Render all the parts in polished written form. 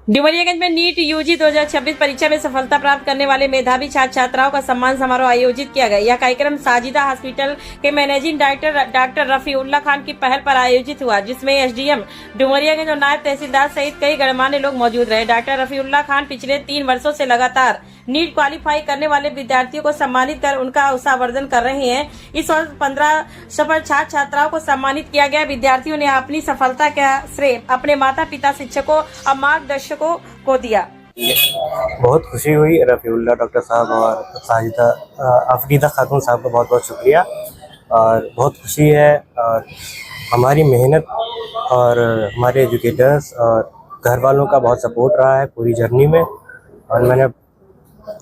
डुमरियागंज में NEET UG 2026 परीक्षा में सफलता प्राप्त करने वाले मेधावी छात्र छात्राओं का सम्मान समारोह आयोजित किया गया। यह कार्यक्रम साजिदा हॉस्पिटल के managing director doctor Rafiullah Khan की पहल पर आयोजित हुआ, जिसमें एसडीएम डुमरियागंज और नायब तहसीलदार सहित कई गणमान्य लोग मौजूद रहे। डॉक्टर रफीउल्लाह खान पिछले 3 वर्षों से लगातार नीट क्वालिफाई करने वाले विद्यार्थियों को सम्मानित कर उनका उत्साहवर्धन कर रहे हैं। इस वर्ष 15 सफल छात्र छात्राओं को सम्मानित किया गया। विद्यार्थियों ने अपनी सफलता का श्रेय अपने माता पिता, शिक्षकों और मार्गदर्शकों को दिया। बहुत खुशी हुई। रफीउल्लाह डॉक्टर साहब और साजिदा अफरीदा खातून साहब का बहुत बहुत शुक्रिया और बहुत खुशी है। और हमारी मेहनत और हमारे एजुकेटर्स और घर वालों का बहुत सपोर्ट रहा है पूरी जर्नी में, और मैंने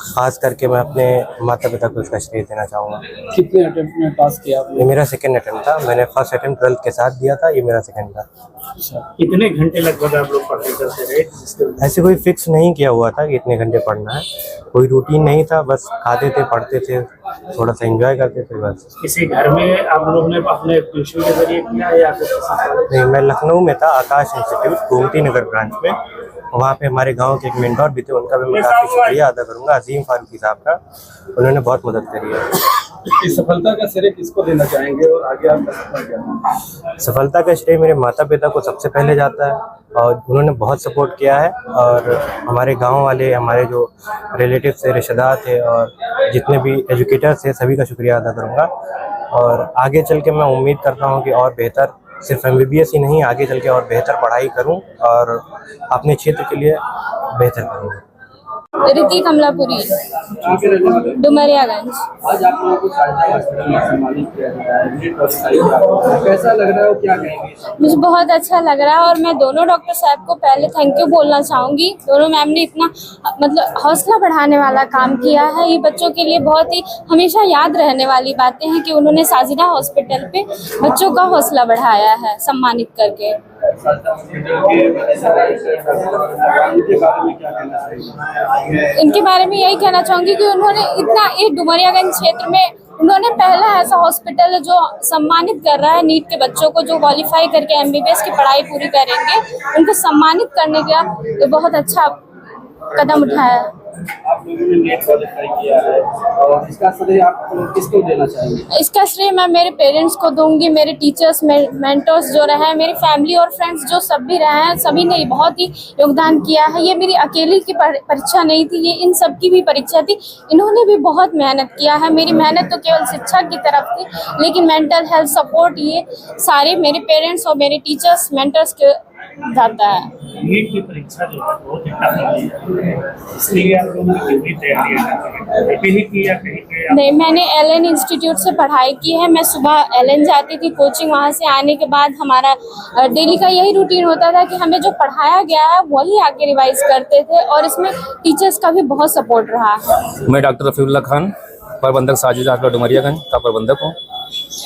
खास करके मैं अपने माता पिता को इसका श्रेय देना चाहूँगा। कितने अटेम्प्ट में पास किया आपने? ये मेरा सेकंड अटेम्प्ट था। मैंने फर्स्ट अटेम्प्ट 12th के साथ दिया था, ये मेरा सेकंड था। कितने घंटे लगभग आप लोग पढ़ाई करते रहे? ऐसे कोई फिक्स नहीं किया हुआ था कि इतने घंटे पढ़ना है, कोई रूटीन नहीं था, बस खाते थे, पढ़ते थे, थोड़ा सा एंजॉय करते थे बस। किसी घर में आप लोग ने अपने ट्यूशन के जरिए किया या फिर? नहीं, मैं लखनऊ में था, आकाश इंस्टीट्यूट गोमती नगर ब्रांच में। वहाँ पे हमारे गांव के एक मेंटोर भी थे, उनका भी मैं काफ़ी शुक्रिया अदा करूँगा, अजीम फारूकी साहब का। उन्होंने बहुत मदद करी है। इस सफलता का श्रेय किसको देना चाहेंगे और आगे आपका सफर क्या है? सफलता का श्रेय मेरे माता पिता को सबसे पहले जाता है, और उन्होंने बहुत सपोर्ट किया है। और हमारे गांव वाले, हमारे जो रिलेटिव थे, रिश्तेदार थे और जितने भी एजुकेटर्स थे, सभी का शुक्रिया अदा करूँगा। और आगे चल के मैं उम्मीद करता हूँ कि और बेहतर, सिर्फ MBBS ही नहीं, आगे चल के और बेहतर पढ़ाई करूँ और अपने क्षेत्र के लिए बेहतर करूँ। रिद्धि कमलापुरी, डुमरियागंज। आज आप लोगों को सम्मानित किया गया है, कैसा लग रहा है और क्या कहेंगे? मुझे बहुत अच्छा लग रहा है और मैं दोनों डॉक्टर साहब को पहले थैंक यू बोलना चाहूँगी। दोनों मैम ने इतना मतलब हौसला बढ़ाने वाला काम किया है। ये बच्चों के लिए बहुत ही हमेशा याद रहने वाली बातें हैं कि उन्होंने साजिदा हॉस्पिटल पे बच्चों का हौसला बढ़ाया है सम्मानित करके। इनके बारे में यही कहना चाहूँगी कि उन्होंने इतना एक डुमरियागंज क्षेत्र में उन्होंने पहला ऐसा हॉस्पिटल है जो सम्मानित कर रहा है नीट के बच्चों को, जो क्वालिफाई करके MBBS की पढ़ाई पूरी करेंगे, उनको सम्मानित करने का बहुत अच्छा कदम उठाया है। आप लोगों ने नीट क्वालिफाई किया है और इसका श्रेय आप किसको देना चाहेंगे? इसका श्रेय मैं मेरे पेरेंट्स को दूंगी, मेरे टीचर्स, मेंटर्स जो रहे हैं, मेरी फैमिली और फ्रेंड्स जो सब भी रहे हैं, सभी ने बहुत ही योगदान किया है। ये मेरी अकेली की परीक्षा नहीं थी, ये इन सब की भी परीक्षा थी। इन्होंने भी बहुत मेहनत किया है। मेरी मेहनत तो केवल शिक्षा की तरफ थी, लेकिन मेंटल हेल्थ सपोर्ट ये सारे मेरे पेरेंट्स और मेरे टीचर्स, मेंटर्स के जाता है। नीट की परीक्षा जो है बहुत ही टफ है, इसलिए आप लोगों ने कितनी तैयारियां की या कहीं? नहीं, मैंने LN इंस्टीट्यूट से पढ़ाई की है। मैं सुबह LN जाती थी कोचिंग, वहाँ से आने के बाद हमारा डेली का यही रूटीन होता था कि हमें जो पढ़ाया गया है वही आके रिवाइज करते थे, और इसमें टीचर्स का भी बहुत सपोर्ट रहा है। मैं डॉक्टर रफीउल्लाह खान, प्रबंधक साजिदा हॉस्पिटल डुमरियागंज का प्रबंधक हूँ।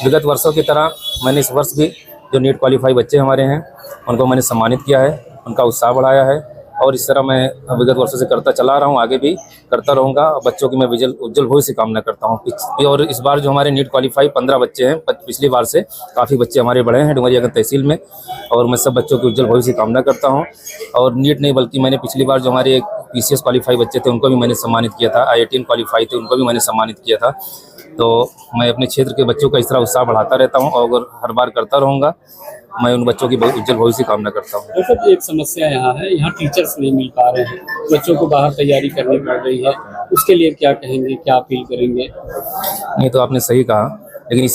विगत वर्षों की तरह मैंने इस वर्ष भी जो नीट क्वालिफाई बच्चे हमारे हैं उनको मैंने सम्मानित किया है, उनका उत्साह बढ़ाया है, और इस तरह मैं विगत वर्षों से करता चला रहा हूँ, आगे भी करता रहूँगा। बच्चों की मैं उज्जवल भविष्य की कामना करता हूँ। और इस बार जो हमारे नीट क्वालिफाई 15 बच्चे हैं, पिछली बार से काफ़ी बच्चे हमारे बढ़े हैं डुमरियागंज तहसील में, और मैं सब बच्चों की उज्जवल भविष्य की कामना करता हूँ। और नीट नहीं बल्कि मैंने पिछली बार जो हमारे PCS क्वालिफाई बच्चे थे उनको भी मैंने सम्मानित किया था, IITN क्वालिफाई थे उनको भी मैंने सम्मानित किया था। तो मैं अपने क्षेत्र के बच्चों का इस तरह उत्साह बढ़ाता रहता हूँ और हर बार करता रहूँगा। मैं उन बच्चों की उज्जवल भविष्य की कामना करता हूँ। तो एक समस्या यहाँ है, यहाँ टीचर्स नहीं मिल पा रहे हैं, बच्चों को बाहर तैयारी करनी पड़ रही है, उसके लिए क्या कहेंगे, क्या अपील करेंगे? नहीं, तो आपने सही कहा, लेकिन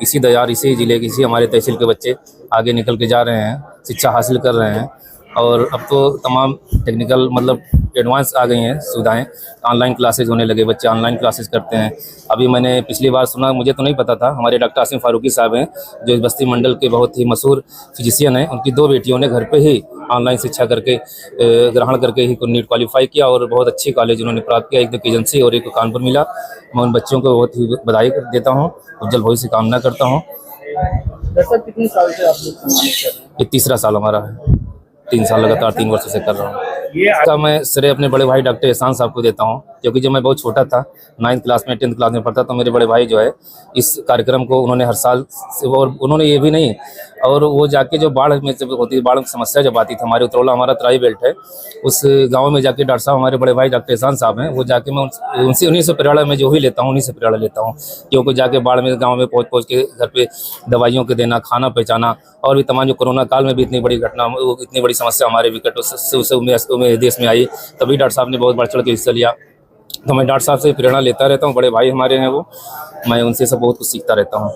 इसी दयार इसी जिले के, इसी हमारे तहसील के बच्चे आगे निकल के जा रहे हैं, शिक्षा हासिल कर रहे हैं। और अब तो तमाम टेक्निकल मतलब एडवांस आ गई हैं सुविधाएं, ऑनलाइन क्लासेज होने लगे, बच्चे ऑनलाइन क्लासेज करते हैं। अभी मैंने पिछली बार सुना, मुझे तो नहीं पता था, हमारे डॉक्टर आसिम फारूकी साहब हैं जो इस बस्ती मंडल के बहुत ही मशहूर फिजिशियन हैं, उनकी 2 बेटियों ने घर पे ही ऑनलाइन शिक्षा करके ग्रहण करके ही नीट क्वालिफाई किया, और बहुत अच्छी कॉलेज उन्होंने प्राप्त किया, एक तो एजेंसी और एक कानपुर मिला। मैं उन बच्चों को बहुत ही बधाई देता हूँ, उज्जवल भविष्य की कामना करता हूँ। कितने साल से आप लोग सम्मानित कर रहे हैं? ये 3रा साल हमारा है, 3 साल लगातार 3 वर्षों से कर रहा हूँ। इसका मैं श्रेय अपने बड़े भाई डॉक्टर एहसान साहब को देता हूँ, क्योंकि जब मैं बहुत छोटा था 9th क्लास में 10th क्लास में पढ़ता, तो मेरे बड़े भाई जो है इस कार्यक्रम को उन्होंने हर साल से, और उन्होंने ये भी नहीं, और वो जाके जो बाढ़ में जब होती है, बाढ़ की समस्या जब आती थी, हमारे उतरौला हमारा तराई बेल्ट है, उस गांव में जाके डॉक्टर साहब, हमारे बड़े भाई डॉक्टर एहसान साहब हैं, वो जाके मैं उनसे उन्हीं से प्रेरणा में जो भी लेता हूँ, उन्हीं से प्रेरणा लेता हूँ। क्योंकि जाके बाढ़ में गाँव में पहुँच के घर पे दवाइयों के देना, खाना पहुँचाना, और भी तमाम जो कोरोना काल में भी इतनी बड़ी घटना, इतनी बड़ी समस्या हमारे विकट उस देश में आई, तभी डॉक्टर साहब ने बहुत बढ़ चढ़ के हिस्सा लिया। तो मैं डॉक्टर साहब से प्रेरणा लेता रहता हूँ, बड़े भाई हमारे हैं वो, मैं उनसे सब बहुत कुछ सीखता रहता हूँ।